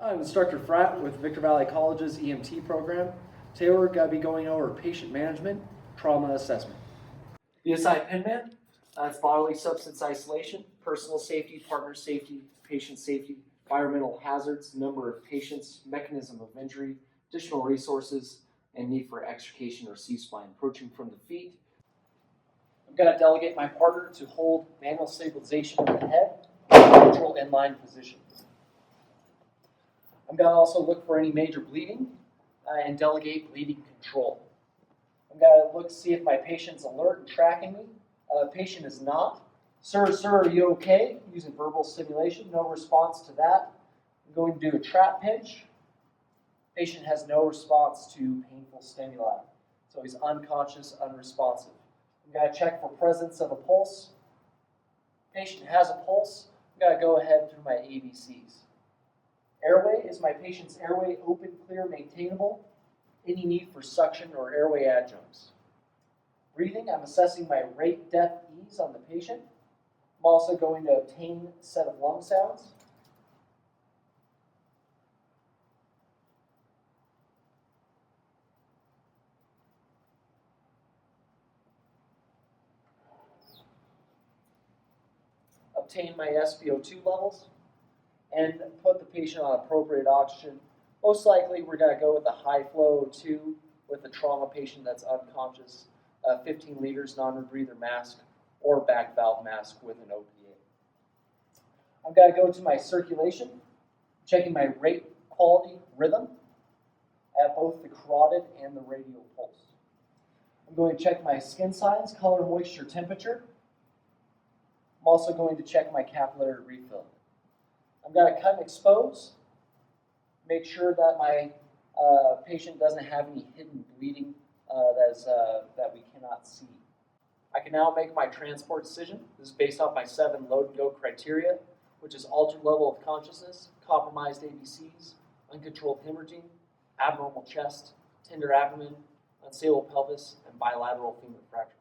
I'm Instructor Fratt with Victor Valley College's EMT program. Today we're going to be going over patient management, trauma assessment. BSI PINMAN, it's bodily substance isolation, personal safety, partner safety, patient safety, environmental hazards, number of patients, mechanism of injury, additional resources, and need for extrication or C-spine. Approaching from the feet. I'm going to delegate my partner to hold manual stabilization of the head, neutral inline position. I'm going to also look for any major bleeding and delegate bleeding control. I'm going to look to see if my patient's alert and tracking me. Patient is not. Sir, are you okay? Using verbal stimulation, no response to that. I'm going to do a trap pinch. Patient has no response to painful stimuli. So he's unconscious, unresponsive. I'm going to check for presence of a pulse. Patient has a pulse. I'm going to go ahead through my ABCs. Airway, is my patient's airway open, clear, maintainable? Any need for suction or airway adjuncts? Breathing, I'm assessing my rate, depth, ease on the patient. I'm also going to obtain a set of lung sounds. Obtain my SpO2 levels and put the patient on appropriate oxygen. Most likely we're going to go with a high flow O2 with a trauma patient that's unconscious, 15 liters non-rebreather mask or back valve mask with an OPA. I'm going to go to my circulation, checking my rate, quality, rhythm at both the carotid and the radial pulse. I'm going to check my skin signs, color, moisture, temperature. I'm also going to check my capillary refill. I'm going to cut and expose, make sure that my patient doesn't have any hidden bleeding that we cannot see. I can now make my transport decision. This is based off my 7 load and go criteria, which is altered level of consciousness, compromised ABCs, uncontrolled hemorrhaging, abnormal chest, tender abdomen, unstable pelvis, and bilateral femur fractures.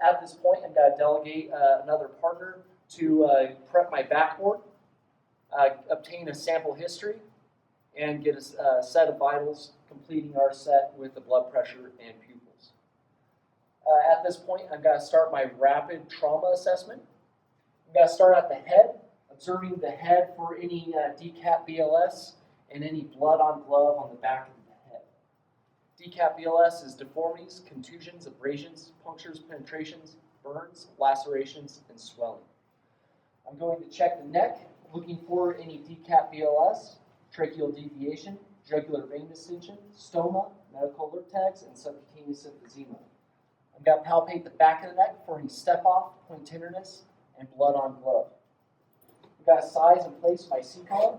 At this point, I'm going to delegate another partner to prep my backboard, obtain a sample history, and get a set of vitals, completing our set with the blood pressure and pupils. At this point, I'm going to start my rapid trauma assessment. I'm going to start at the head, observing the head for any DCAP BLS and any blood on glove on the back of the head. DCAP BLS is deformities, contusions, abrasions, punctures, penetrations, burns, lacerations, and swelling. I'm going to check the neck, looking for any DCAP BLS, tracheal deviation, jugular vein distension, stoma, medical alert tags, and subcutaneous emphysema. I'm going to palpate the back of the neck for any step-off, point tenderness, and blood on glove. I've got to size and place my C-collar.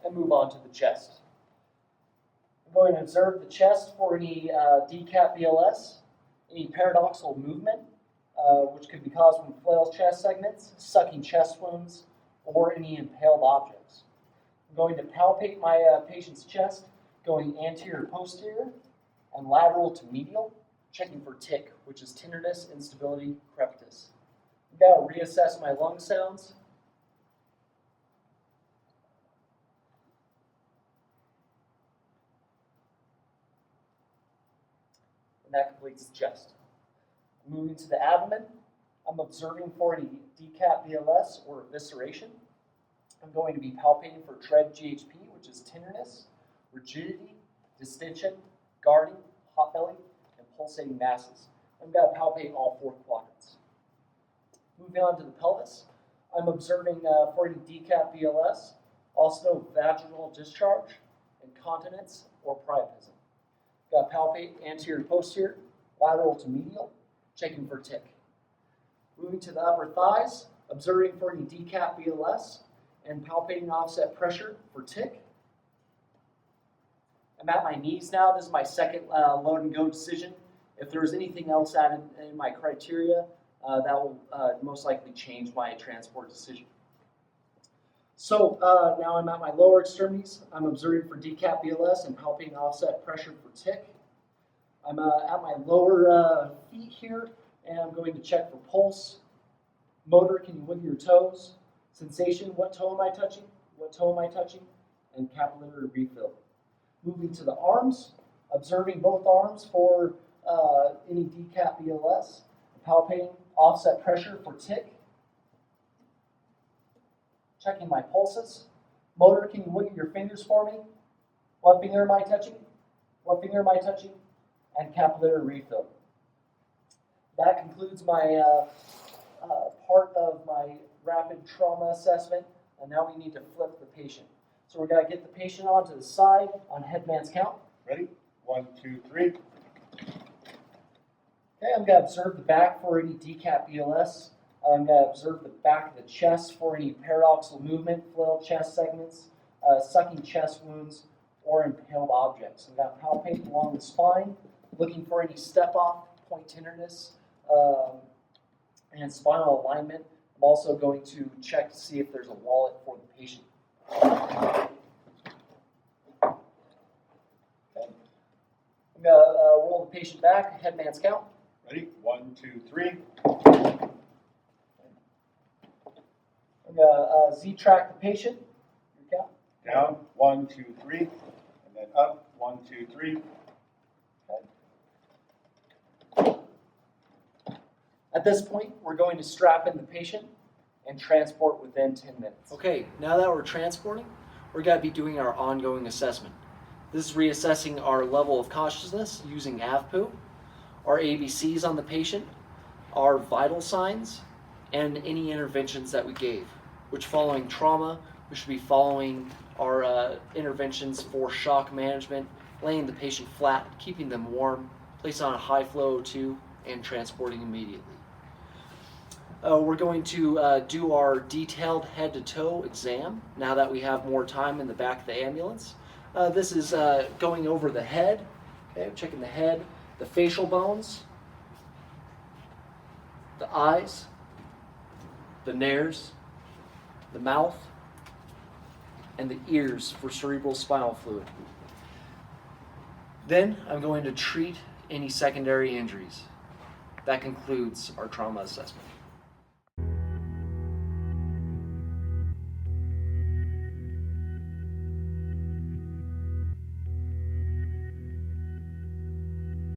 And move on to the chest. I'm going to observe the chest for any DCAP BLS, any paradoxical movement, which could be caused from flail chest segments, sucking chest wounds, or any impaled objects. I'm going to palpate my patient's chest, going anterior, posterior, and lateral to medial, checking for tic, which is tenderness, instability, crepitus. I'm going to reassess my lung sounds. And that completes the chest. Moving to the abdomen, I'm observing for any DCAP BLS or evisceration. I'm going to be palpating for TRED GHP, which is tenderness, rigidity, distension, guarding, hot belly, and pulsating masses. I'm going to palpate all 4 quadrants. Moving on to the pelvis, I'm observing for any DCAP BLS, also vaginal discharge, incontinence, or priapism. Got to palpate anterior, posterior, lateral to medial, checking for tic. Moving to the upper thighs, observing for any DCAP BLS and palpating offset pressure for tick. I'm at my knees now. This is my second load and go decision. If there was anything else added in my criteria, that will most likely change my transport decision. So now I'm at my lower extremities. I'm observing for decap BLS and palpating offset pressure for tick. I'm at my lower feet here, and I'm going to check for pulse. Motor, can you wiggle your toes? Sensation, what toe am I touching? What toe am I touching? And capillary refill. Moving to the arms, observing both arms for any decap BLS. Palpating offset pressure for tick. Checking my pulses. Motor, can you wiggle your fingers for me? What finger am I touching? What finger am I touching? And capillary refill. That concludes my part of my rapid trauma assessment, and now we need to flip the patient. So we're going to get the patient onto the side on headman's count. Ready? 1, 2, 3. Okay, I'm going to observe the back for any decap BLS. I'm going to observe the back of the chest for any paradoxal movement, flail chest segments, sucking chest wounds, or impaled objects. I'm going to palpate along the spine, looking for any step-off, point tenderness, and spinal alignment. I'm also going to check to see if there's a wallet for the patient. Okay. I'm going to roll the patient back, headman's count. Ready? 1, 2, 3. I'm going to Z-track the patient. Your count. Down. 1, 2, 3. And then up. 1, 2, 3. Okay. At this point, we're going to strap in the patient and transport within 10 minutes. Okay, now that we're transporting, we're going to be doing our ongoing assessment. This is reassessing our level of consciousness using AVPU, our ABCs on the patient, our vital signs, and any interventions that we gave, which following trauma, we should be following our interventions for shock management, laying the patient flat, keeping them warm, place on a high flow O2, and transporting immediately. We're going to do our detailed head-to-toe exam now that we have more time in the back of the ambulance. This is going over the head, okay, checking the head, the facial bones, the eyes, the nares, the mouth, and the ears for cerebral spinal fluid. Then I'm going to treat any secondary injuries. That concludes our trauma assessment.